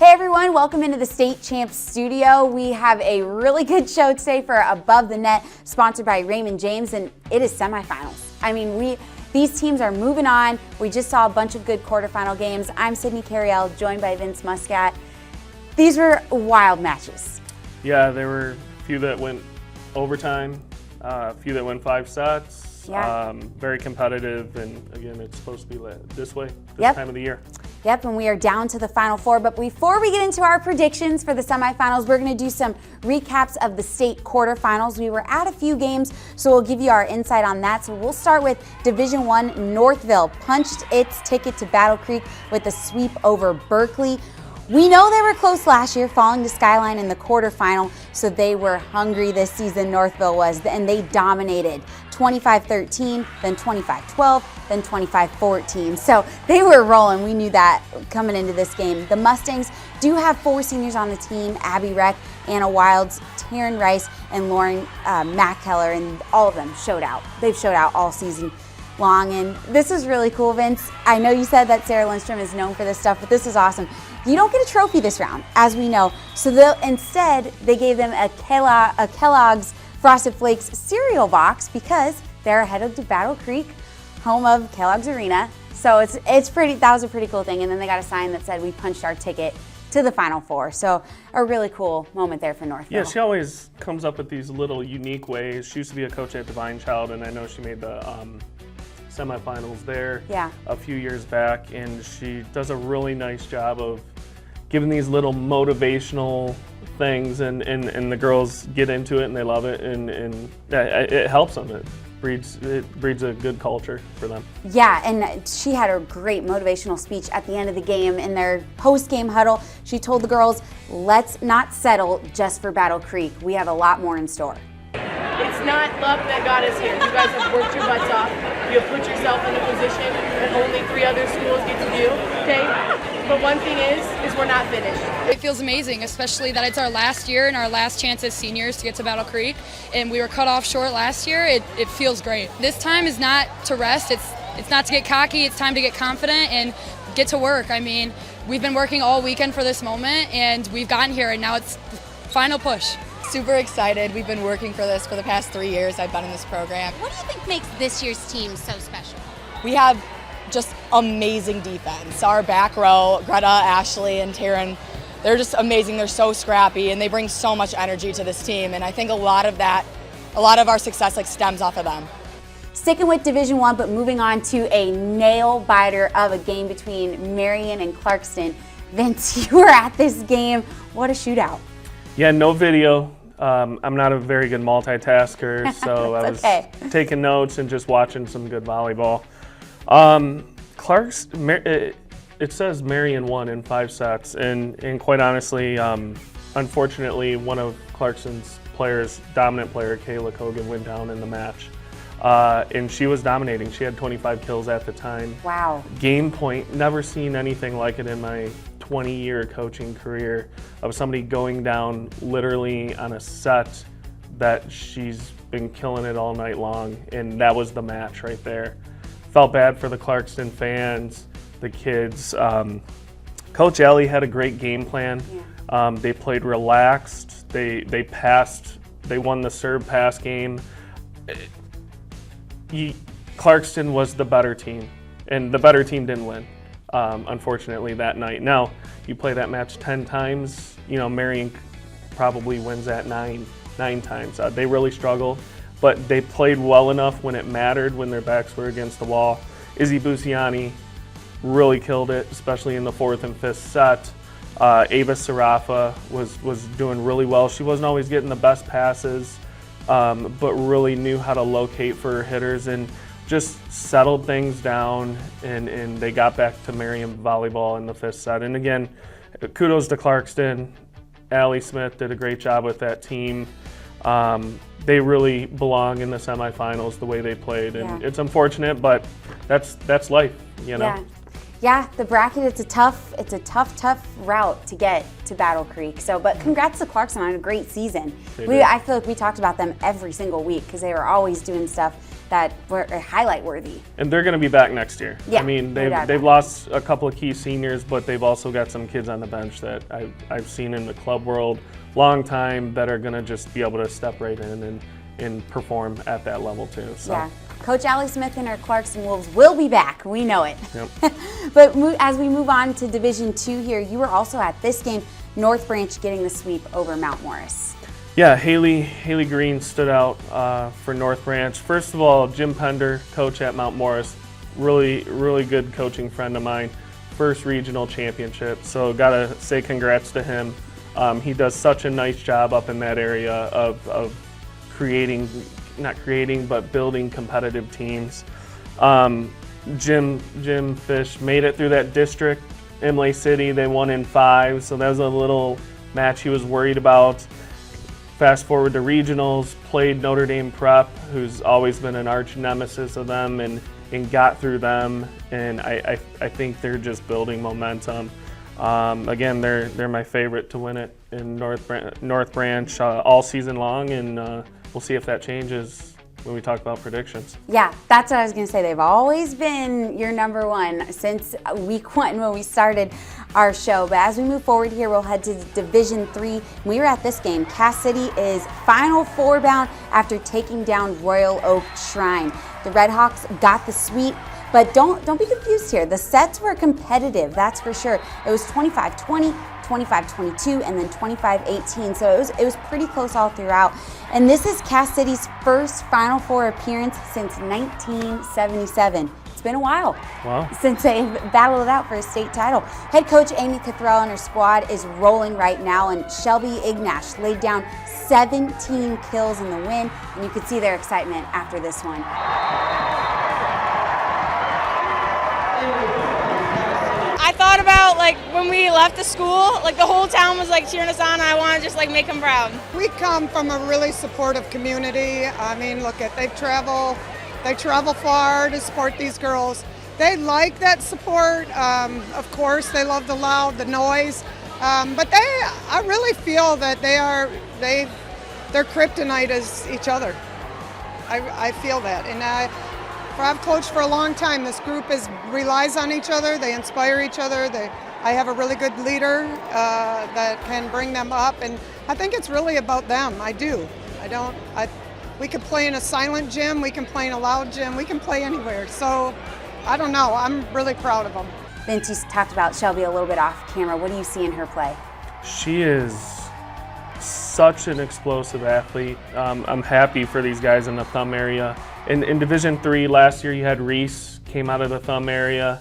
Hey everyone, welcome into the State Champs studio. We have a really good show today for Above the Net, sponsored by Raymond James, and it is semifinals. I mean, these teams are moving on. We just saw a bunch of good quarterfinal games. I'm Sydney Cariel, joined by Vince Muscat. These were wild matches. Yeah, there were a few that went overtime, a few that went 5 sets. Yeah. Very competitive, and again, it's supposed to be this way this time of the year. Yep, and we are down to the Final Four. But before we get into our predictions for the semifinals, we're going to do some recaps of the state quarterfinals. We were at a few games, so we'll give you our insight on that. So we'll start with Division I. Northville punched its ticket to Battle Creek with a sweep over Berkeley. We know they were close last year, falling to Skyline in the quarterfinal, so they were hungry this season, Northville was, and they dominated 25-13, then 25-12, then 25-14. So they were rolling. We knew that coming into this game. The Mustangs do have 4 seniors on the team: Abby Reck, Anna Wilds, Taryn Rice, and Lauren Mackeller, and all of them showed out. They've showed out all season long, and this is really cool, Vince. I know you said that Sarah Lindstrom is known for this stuff, but this is awesome. You don't get a trophy this round, as we know. So instead, they gave them a Kellogg's Frosted Flakes cereal box because they're headed to Battle Creek, home of Kellogg's Arena. So that was a pretty cool thing. And then they got a sign that said, "We punched our ticket to the Final Four." So a really cool moment there for Northville. Yeah, she always comes up with these little unique ways. She used to be a coach at Divine Child, and I know she made the semifinals there a few years back, and she does a really nice job of giving these little motivational things, and the girls get into it and they love it, and it helps them. It breeds a good culture for them. Yeah, and she had a great motivational speech at the end of the game in their post-game huddle. She told the girls, "Let's not settle just for Battle Creek. We have a lot more in store." It's not luck that got us here. You guys have worked your butts off. You have put yourself in a position that only 3 other schools get to do, okay? But one thing is we're not finished. It feels amazing, especially that it's our last year and our last chance as seniors to get to Battle Creek. And we were cut off short last year. It feels great. This time is not to rest. It's not to get cocky. It's time to get confident and get to work. I mean, we've been working all weekend for this moment, and we've gotten here, and now it's the final push. Super excited. We've been working for this for the past 3 years I've been in this program. What do you think makes this year's team so special? We have just amazing defense. Our back row, Greta, Ashley, and Taryn, they're just amazing. They're so scrappy, and they bring so much energy to this team, and I think a lot of our success stems off of them. Sticking with Division I, but moving on to a nail-biter of a game between Marion and Clarkston. Vince, you were at this game. What a shootout. Yeah, no video. I'm not a very good multitasker, so I was taking notes and just watching some good volleyball. It says Marion won in 5 sets, and quite honestly, unfortunately, one of Clarkston's players, dominant player, Kayla Kogan, went down in the match. And she was dominating. She had 25 kills at the time. Wow. Game point, never seen anything like it in my 20-year coaching career, of somebody going down literally on a set that she's been killing it all night long, and that was the match right there. Felt bad for the Clarkston fans, the kids. Coach Ellie had a great game plan. Yeah. They played relaxed. They passed. They won the serve pass game. Clarkston was the better team, and the better team didn't win, unfortunately, that night. Now, you play that match 10 times, Marion probably wins that nine times. They really struggled, but they played well enough when it mattered, when their backs were against the wall. Izzy Busiani really killed it, especially in the 4th and 5th set. Ava Sarafa was doing really well. She wasn't always getting the best passes, but really knew how to locate for her hitters and just settled things down, and they got back to Marion volleyball in the 5th set. And again, kudos to Clarkston. Allie Smith did a great job with that team. They really belong in the semifinals the way they played, and it's unfortunate, but that's life, Yeah, the bracket, it's a tough route to get to Battle Creek. So, but congrats to Clarkston on a great season. I feel like we talked about them every single week because they were always doing stuff that were highlight worthy. And they're going to be back next year. Yeah, I mean, no doubt they've about it. lost a couple of key seniors, but they've also got some kids on the bench that I've seen in the club world long time that are going to just be able to step right in and perform at that level too. So. Yeah. Coach Allie Smith and her Clarkson Wolves will be back. We know it. Yep. But as we move on to Division II here, you were also at this game, North Branch getting the sweep over Mount Morris. Yeah, Haley Green stood out for North Branch. First of all, Jim Pender, coach at Mount Morris, really good coaching friend of mine. First regional championship, so gotta say congrats to him. He does such a nice job up in that area of building competitive teams. Jim Fish made it through that district. Imlay City, they won in 5, so that was a little match he was worried about. Fast forward to regionals, played Notre Dame Prep, who's always been an arch nemesis of them, and got through them. And I think they're just building momentum. Again, they're my favorite to win it in North Branch all season long, and we'll see if that changes when we talk about predictions. Yeah, that's what I was going to say. They've always been your number one since week 1 when we started our show. But as we move forward here, we'll head to Division III. We were at this game. Cass City is Final Four bound after taking down Royal Oak Shrine. The Redhawks got the sweep. But don't be confused here. The sets were competitive, that's for sure. It was 25-20, 25-22, and then 25-18. So it was pretty close all throughout. And this is Cass City's first Final Four appearance since 1977. It's been a while since they've battled it out for a state title. Head coach Amy Cathrell and her squad is rolling right now, and Shelby Ignash laid down 17 kills in the win, and you could see their excitement after this one. I thought about when we left the school, the whole town was cheering us on, and I want to just make them proud. We come from a really supportive community. I mean, look they travel far to support these girls. They like that support. Of course, they love the noise, but I really feel that their kryptonite is each other. I feel that, and I've coached for a long time. This group relies on each other. They inspire each other. I have a really good leader that can bring them up, and I think it's really about them. I do. We can play in a silent gym. We can play in a loud gym. We can play anywhere. So, I don't know. I'm really proud of them. Vince, you talked about Shelby a little bit off camera. What do you see in her play? She is such an explosive athlete. I'm happy for these guys in the Thumb area. In Division III last year, you had Reese came out of the Thumb area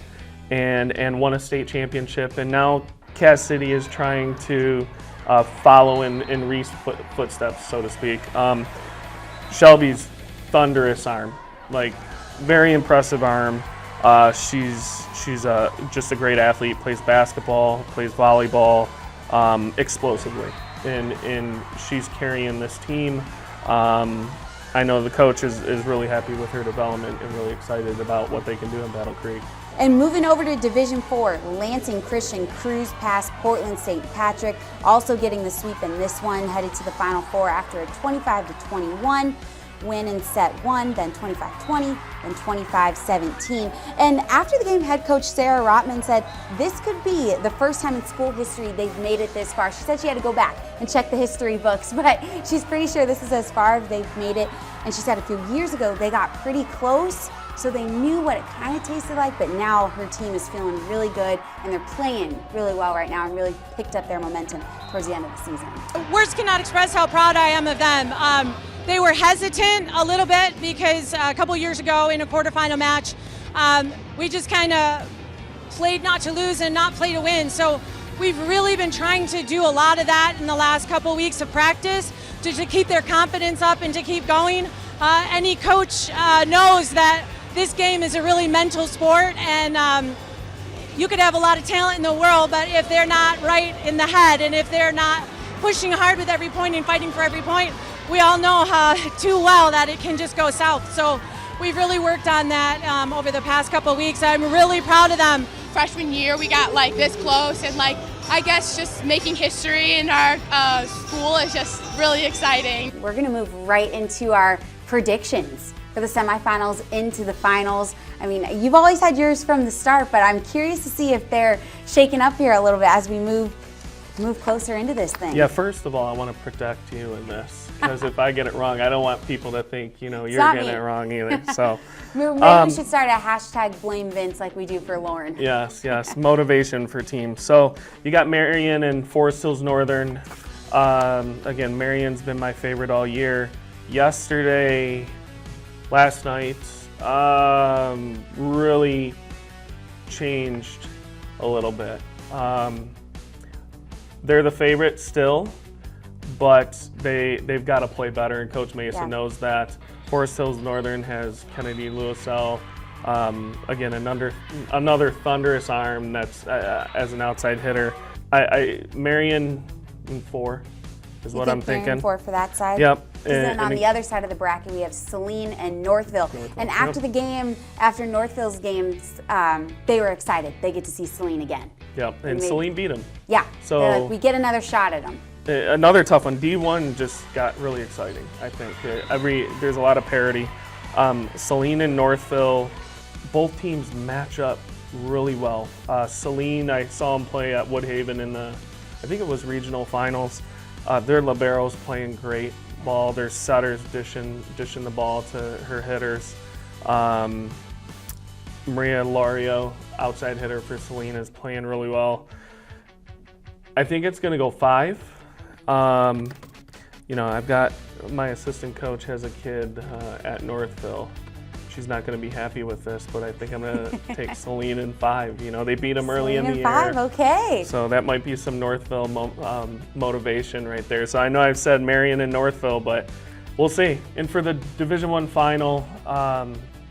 and won a state championship, and now Cass City is trying to follow in Reese's footsteps, so to speak. Shelby's thunderous arm, very impressive arm. She's just a great athlete. Plays basketball, plays volleyball, explosively, and she's carrying this team. I know the coach is really happy with her development and really excited about what they can do in Battle Creek. And moving over to Division IV, Lansing Christian cruised past Portland St. Patrick, also getting the sweep in this one, headed to the Final Four after a 25-21 win in set 1, then 25-20, then 25-17. And after the game, head coach Sarah Rotman said this could be the first time in school history they've made it this far. She said she had to go back and check the history books, but she's pretty sure this is as far as they've made it. And she said a few years ago they got pretty close, so they knew what it kind of tasted like, but now her team is feeling really good, and they're playing really well right now and really picked up their momentum towards the end of the season. Words cannot express how proud I am of them. They were hesitant a little bit because a couple years ago in a quarterfinal match, we just kind of played not to lose and not play to win. So we've really been trying to do a lot of that in the last couple weeks of practice to keep their confidence up and to keep going. Any coach knows that this game is a really mental sport, and you could have a lot of talent in the world, but if they're not right in the head and if they're not pushing hard with every point and fighting for every point, we all know too well that it can just go south. So we've really worked on that over the past couple of weeks. I'm really proud of them. Freshman year, we got this close, and I guess just making history in our school is just really exciting. We're going to move right into our predictions for the semifinals into the finals. I mean, you've always had yours from the start, but I'm curious to see if they're shaking up here a little bit as we move closer into this thing. Yeah, first of all, I want to protect you in this, because if I get it wrong, I don't want people to think, you're getting it wrong either. So Maybe we should start a hashtag blame Vince like we do for Lauren. yes, motivation for teams. So you got Marion and Forest Hills Northern. Again, Marion's been my favorite all year. Last night, really changed a little bit. They're the favorite still, but they've got to play better, and Coach Mason knows that. Forest Hills Northern has Kennedy Lewisell, again another thunderous arm that's as an outside hitter. Marion in 4 is what I'm thinking. Marion 4 for that side. Yep. And on the other side of the bracket, we have Saline and Northville. And after the game, after Northville's games, they were excited. They get to see Saline again. Yep, and Saline beat them. Yeah, so they're like, we get another shot at them. Another tough one. D1 just got really exciting, I think. There's a lot of parity. Saline and Northville, both teams match up really well. Saline, I saw them play at Woodhaven in I think it was regional finals. Their liberos playing great ball. Their setters dishing the ball to her hitters. Maria Lario, outside hitter for Saline, is playing really well. I think it's going to go 5. I've got my assistant coach has a kid at Northville. She's not going to be happy with this, but I think I'm going to take Saline in 5. They beat them early in the year. 5, okay. So that might be some Northville motivation right there. So I know I've said Marion and Northville, but we'll see. And for the Division I final,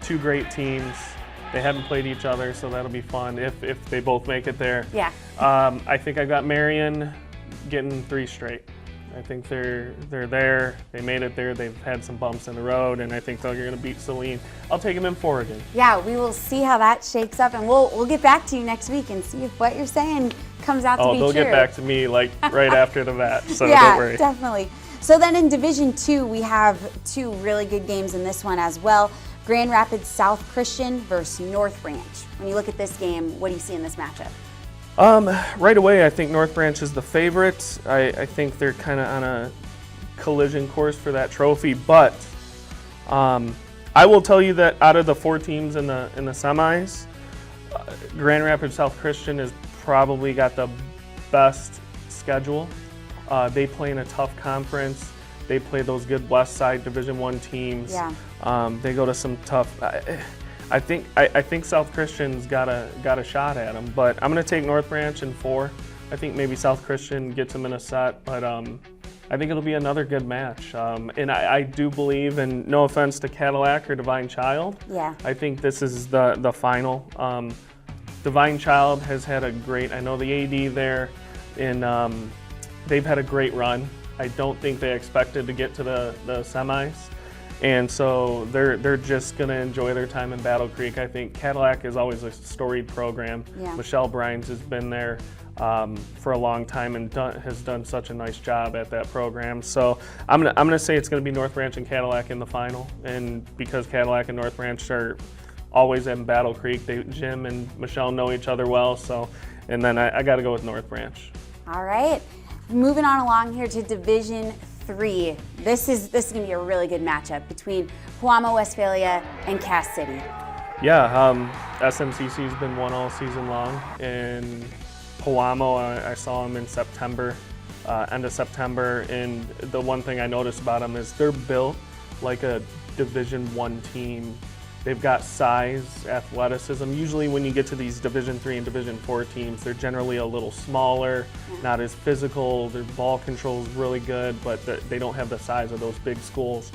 2 great teams. They haven't played each other, so that'll be fun if they both make it there. Yeah. I think I got Marion getting 3 straight. I think they're there. They made it there. They've had some bumps in the road, and I think they're going to beat Saline. I'll take them in 4 again. Yeah, we will see how that shakes up, and we'll get back to you next week and see if what you're saying comes out to be true. Oh, they'll get back to me right after the match, so yeah, don't worry. Definitely. So then in Division II, we have 2 really good games in this one as well. Grand Rapids South Christian versus North Branch. When you look at this game, what do you see in this matchup? Right away, I think North Branch is the favorite. I think they're kind of on a collision course for that trophy, but I will tell you that out of the 4 teams in the semis, Grand Rapids South Christian has probably got the best schedule. They play in a tough conference. They play those good West Side Division I teams. Yeah. They go to some tough. I think South Christian's got a shot at them, but I'm going to take North Branch in 4. I think maybe South Christian gets them in a set, but I think it'll be another good match. And I do believe, and no offense to Cadillac or Divine Child, I think this is the final. Divine Child has had a great. I know the AD there, and they've had a great run. I don't think they expected to get to the semis. And so they're just going to enjoy their time in Battle Creek. I think Cadillac is always a storied program. Yeah. Michelle Brines has been there for a long time and has done such a nice job at that program. So I'm gonna say it's going to be North Branch and Cadillac in the final. And because Cadillac and North Branch are always in Battle Creek, Jim and Michelle know each other well. So, and then I got to go with North Branch. All right. Moving on along here to Division III. This is going to be a really good matchup between Puamo Westphalia and Cass City. Yeah, SMCC's been won all season long, and Puamo, I saw them in September, end of September, and the one thing I noticed about them is they're built like a Division I team. They've got size, athleticism. Usually when you get to these Division III and Division IV teams, they're generally a little smaller, not as physical. Their ball control is really good, but they don't have the size of those big schools.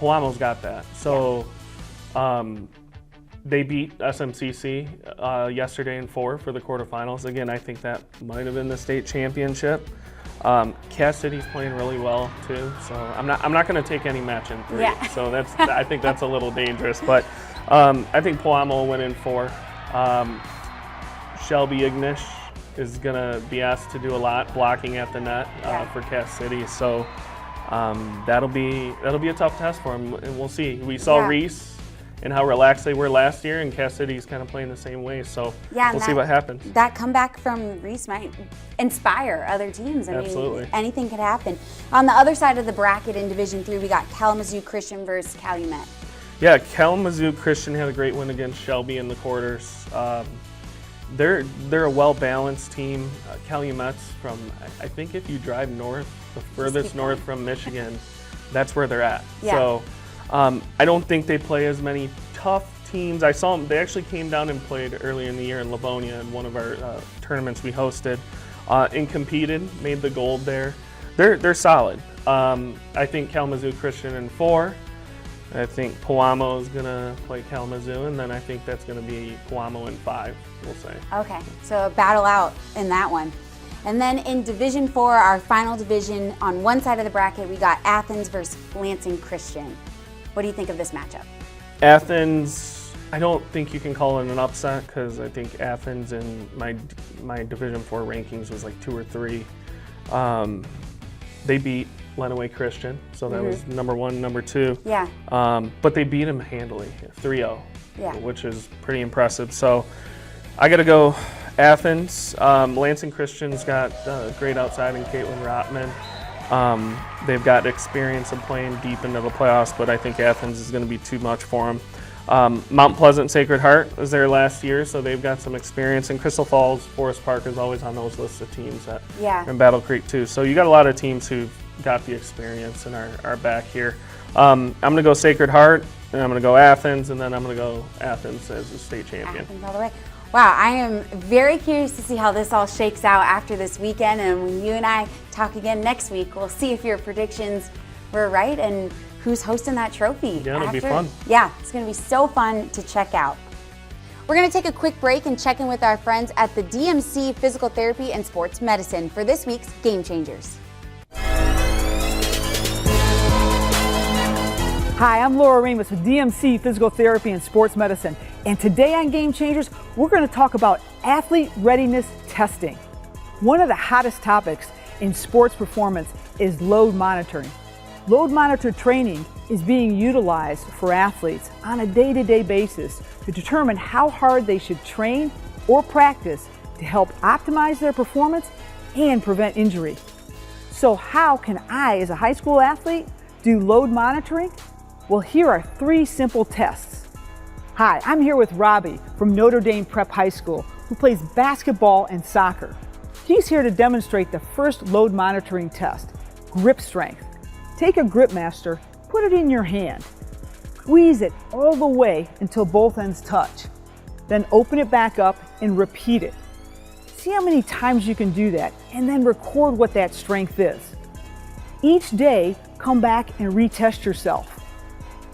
Puamo's got that. So they beat SMCC yesterday in 4 for the quarterfinals. Again, I think that might have been the state championship. Cass City's playing really well too, so I'm not going to take any match in 3. Yeah. So I think that's a little dangerous, but I think Puamo will win in 4. Shelby Ignish is going to be asked to do a lot blocking at the net for Cass City. So That'll be a tough test for them, and we'll see. We saw Yeah. Reese and how relaxed they were last year, and Cass City's kind of playing the same way. So we'll see what happens. That comeback from Reese might inspire other teams. I Absolutely. mean, anything could happen. On the other side of the bracket in Division III, we got Kalamazoo Christian versus Calumet. Yeah, Kalamazoo Christian had a great win against Shelby in the quarters. They're a well-balanced team. Calumet's from, I think if you drive north, the furthest north from Michigan, that's where they're at. Yeah. So I don't think they play as many tough teams. I saw them, they actually came down and played earlier in the year in Livonia in one of our tournaments we hosted and competed, made the gold there. They're solid. I think Kalamazoo Christian in 4. I think Pewamo is going to play Kalamazoo, and then I think that's going to be Pewamo in 5, we'll say. Okay, so a battle out in that one. And then in Division IV, our final division, on one side of the bracket, we got Athens versus Lansing Christian. What do you think of this matchup? Athens, I don't think you can call it an upset because I think Athens in my Division IV rankings was like 2 or 3. They beat Lenawee Christian, so that was number 1, number 2. Yeah. But they beat them handily, 3-0, Yeah. which is pretty impressive. So I got to go Athens. Lansing Christian's got great outside in Caitlin Rotman. They've got experience of playing deep into the playoffs, but I think Athens is going to be too much for them. Mount Pleasant Sacred Heart was there last year, so they've got some experience. And Crystal Falls Forest Park is always on those lists of teams that are in Battle Creek too. So you got a lot of teams who've got the experience and are back here. I'm going to go Sacred Heart, and I'm going to go Athens, and then I'm going to go Athens as the state champion. Athens all the way. Wow, I am very curious to see how this all shakes out after this weekend, and when you and I talk again next week, we'll see if your predictions were right and who's hosting that trophy. Yeah, it'll be fun. Yeah, it's going to be so fun to check out. We're going to take a quick break and check in with our friends at the DMC Physical Therapy and Sports Medicine for this week's Game Changers. Hi, I'm Laura Remus with DMC Physical Therapy and Sports Medicine, and today on Game Changers, we're going to talk about athlete readiness testing. One of the hottest topics in sports performance is load monitoring. Load monitored training is being utilized for athletes on a day-to-day basis to determine how hard they should train or practice to help optimize their performance and prevent injury. So how can I, as a high school athlete, do load monitoring? Well, here are 3 simple tests. Hi, I'm here with Robbie from Notre Dame Prep High School, who plays basketball and soccer. He's here to demonstrate the first load monitoring test, grip strength. Take a grip master, put it in your hand. Squeeze it all the way until both ends touch. Then open it back up and repeat it. See how many times you can do that, and then record what that strength is. Each day, come back and retest yourself.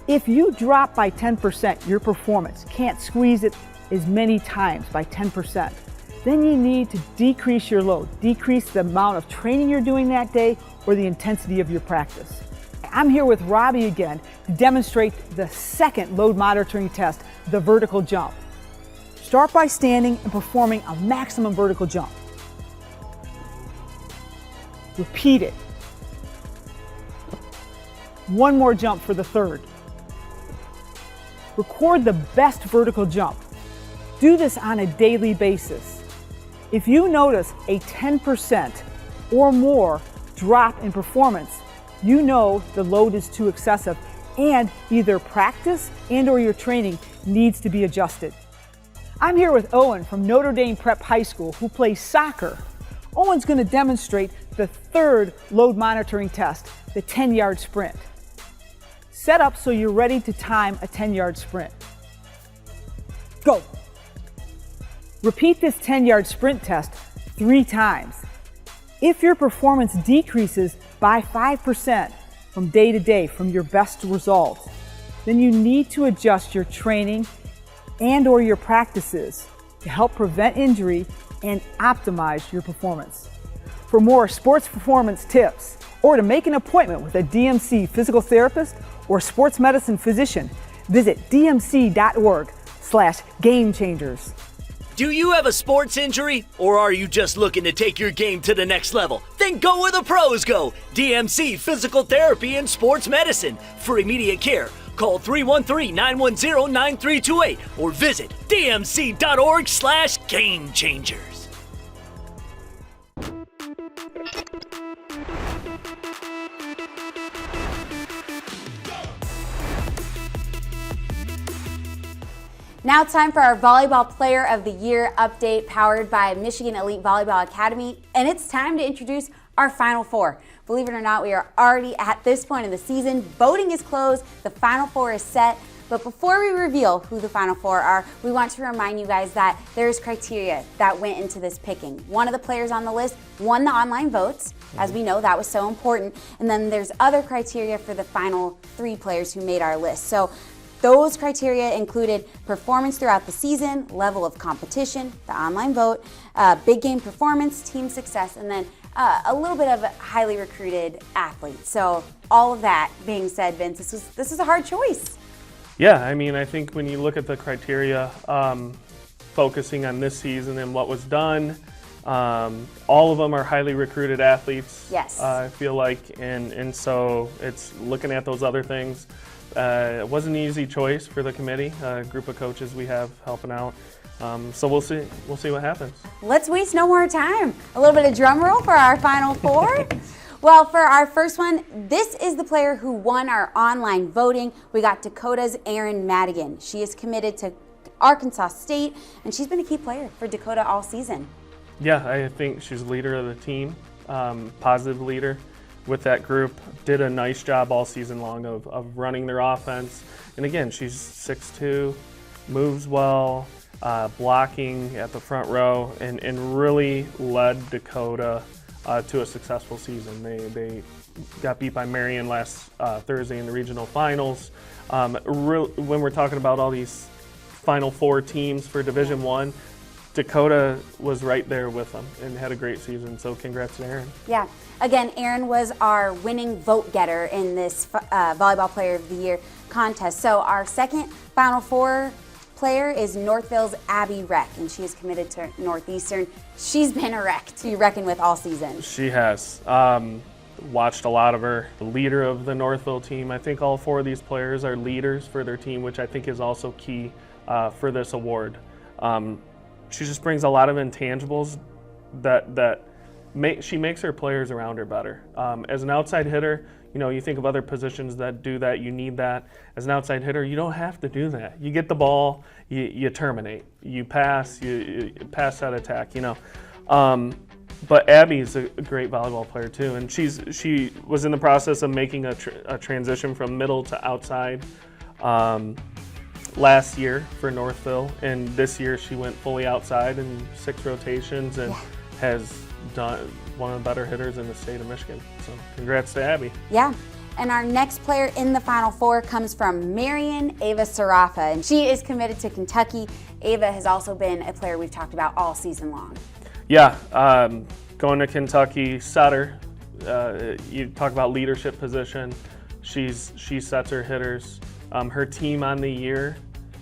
If you drop by 10% your performance, can't squeeze it as many times by 10%, then you need to decrease your load, decrease the amount of training you're doing that day or the intensity of your practice. I'm here with Robbie again to demonstrate the second load monitoring test, the vertical jump. Start by standing and performing a maximum vertical jump. Repeat it. One more jump for the third. Record the best vertical jump. Do this on a daily basis. If you notice a 10% or more drop in performance, you know the load is too excessive and either practice and or your training needs to be adjusted. I'm here with Owen from Notre Dame Prep High School, who plays soccer. Owen's going to demonstrate the third load monitoring test, the 10-yard sprint. Set up so you're ready to time a 10-yard sprint. Go. Repeat this 10-yard sprint test 3 times. If your performance decreases by 5% from day to day from your best results, then you need to adjust your training and or your practices to help prevent injury and optimize your performance. For more sports performance tips or to make an appointment with a DMC physical therapist or sports medicine physician, visit dmc.org/gamechangers. Do you have a sports injury, or are you just looking to take your game to the next level? Then go where the pros go. DMC Physical Therapy and Sports Medicine. For immediate care, call 313-910-9328 or visit dmc.org/gamechangers. Now it's time for our Volleyball Player of the Year update powered by Michigan Elite Volleyball Academy, and it's time to introduce our Final Four. Believe it or not, we are already at this point in the season. Voting is closed, the Final Four is set, but before we reveal who the Final Four are, we want to remind you guys that there's criteria that went into this picking. One of the players on the list won the online votes. As we know, that was so important. And then there's other criteria for the final 3 players who made our list. So those criteria included performance throughout the season, level of competition, the online vote, big game performance, team success, and then a little bit of highly recruited athletes. So all of that being said, Vince, this is a hard choice. Yeah, I mean, I think when you look at the criteria, focusing on this season and what was done, all of them are highly recruited athletes. Yes. I feel like, and so it's looking at those other things. It wasn't an easy choice for the committee, a group of coaches we have helping out. So we'll see what happens. Let's waste no more time. A little bit of drum roll for our Final Four. Well, for our first one, this is the player who won our online voting. We got Dakota's Erin Madigan. She is committed to Arkansas State, and she's been a key player for Dakota all season. Yeah, I think she's the leader of the team, positive leader with that group. Did a nice job all season long of running their offense. And again, she's 6'2", moves well, blocking at the front row, and really led Dakota to a successful season. They got beat by Marion last Thursday in the regional finals. When we're talking about all these Final Four teams for Division I, Dakota was right there with them and had a great season, so congrats to Erin. Yeah, again, Erin was our winning vote getter in this Volleyball Player of the Year contest. So our second Final Four player is Northville's Abby Reck, and she is committed to Northeastern. She's been a wreck to be reckoned with all season. She has. Watched a lot of her. The leader of the Northville team. I think all 4 of these players are leaders for their team, which I think is also key for this award. She just brings a lot of intangibles that she makes her players around her better. As an outside hitter, you think of other positions that do that, you need that. As an outside hitter, you don't have to do that. You get the ball, you terminate. You pass, you pass that attack, But Abby's a great volleyball player too, and she was in the process of making a transition from middle to outside last year for Northville, and this year she went fully outside in 6 rotations and has done one of the better hitters in the state of Michigan. So congrats to Abby. Yeah. And our next player in the Final Four comes from Marion, Ava Sarafa, and she is committed to Kentucky. Ava has also been a player we've talked about all season long. Yeah, going to Kentucky, setter. You talk about leadership position. She sets her hitters. Her team on the year,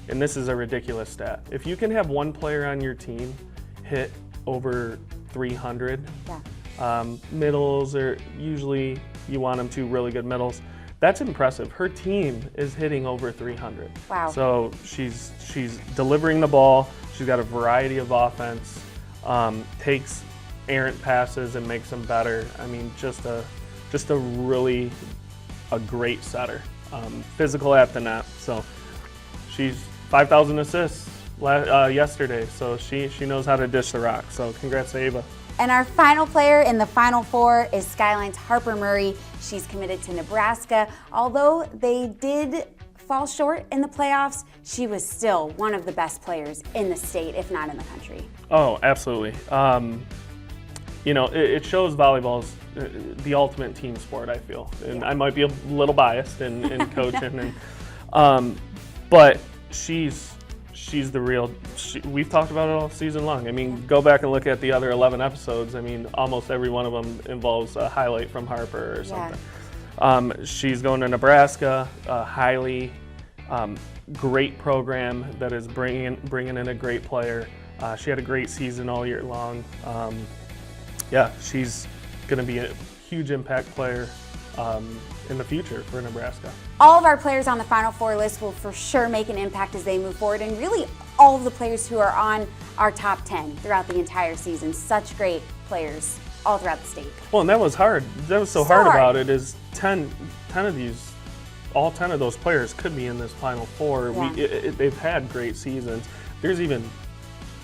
and this is a ridiculous stat. If you can have one player on your team hit over 300, middles are usually, you want them to really good middles. That's impressive. Her team is hitting over 300. Wow. So she's delivering the ball. She's got a variety of offense. Takes errant passes and makes them better. I mean, just a really great setter. Physical at the net. So she's 5,000 assists yesterday. So she knows how to dish the rock. So congrats to Ava. And our final player in the Final Four is Skyline's Harper Murray. She's committed to Nebraska. Although they did fall short in the playoffs, she was still one of the best players in the state, if not in the country. Oh, absolutely. It shows volleyball's the ultimate team sport, I feel. And I might be a little biased in coaching, but she's the real. We've talked about it all season long. I mean, go back and look at the other 11 episodes. I mean, almost every one of them involves a highlight from Harper or something. She's going to Nebraska, a highly great program that is bringing in a great player. She had a great season all year long. Yeah, she's going to be a huge impact player in the future for Nebraska. All of our players on the Final Four list will for sure make an impact as they move forward, and really all of the players who are on our top 10 throughout the entire season. Such great players all throughout the state. Well, and that was hard. That was so hard about it is 10 of these, all 10 of those players could be in this Final Four. Yeah. They've had great seasons. There's even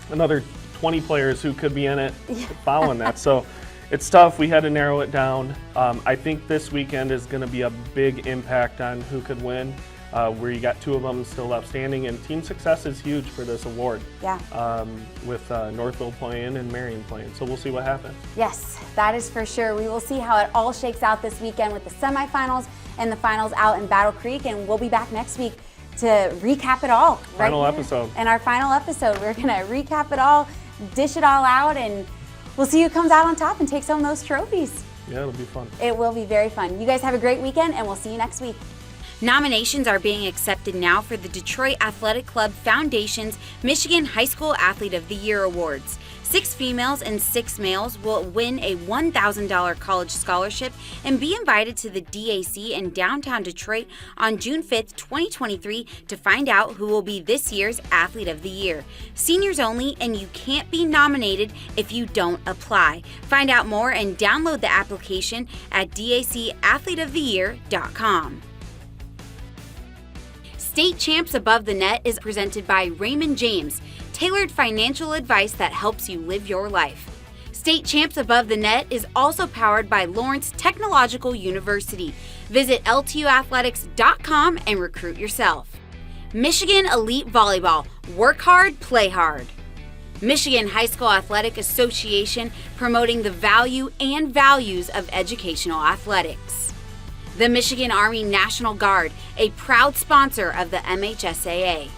another 20 players who could be in it following that. So it's tough. We had to narrow it down. I think this weekend is going to be a big impact on who could win, where you got 2 of them still outstanding, and team success is huge for this award. Yeah. With Northville playing and Marion playing. So we'll see what happens. Yes, that is for sure. We will see how it all shakes out this weekend with the semifinals and the finals out in Battle Creek, and we'll be back next week to recap it all. Final episode. In our final episode, we're going to recap it all, dish it all out, and we'll see who comes out on top and takes home those trophies. Yeah, it'll be fun. It will be very fun. You guys have a great weekend, and we'll see you next week. Nominations are being accepted now for the Detroit Athletic Club Foundation's Michigan High School Athlete of the Year Awards. 6 females and 6 males will win a $1,000 college scholarship and be invited to the DAC in downtown Detroit on June 5th, 2023 to find out who will be this year's Athlete of the Year. Seniors only, and you can't be nominated if you don't apply. Find out more and download the application at dacathleteoftheyear.com. State Champs Above the Net is presented by Raymond James, tailored financial advice that helps you live your life. State Champs Above the Net is also powered by Lawrence Technological University. Visit ltuathletics.com and recruit yourself. Michigan Elite Volleyball, work hard, play hard. Michigan High School Athletic Association, promoting the value and values of educational athletics. The Michigan Army National Guard, a proud sponsor of the MHSAA.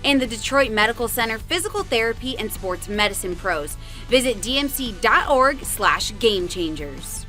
And the Detroit Medical Center Physical Therapy and Sports Medicine Pros. Visit dmc.org/gamechangers.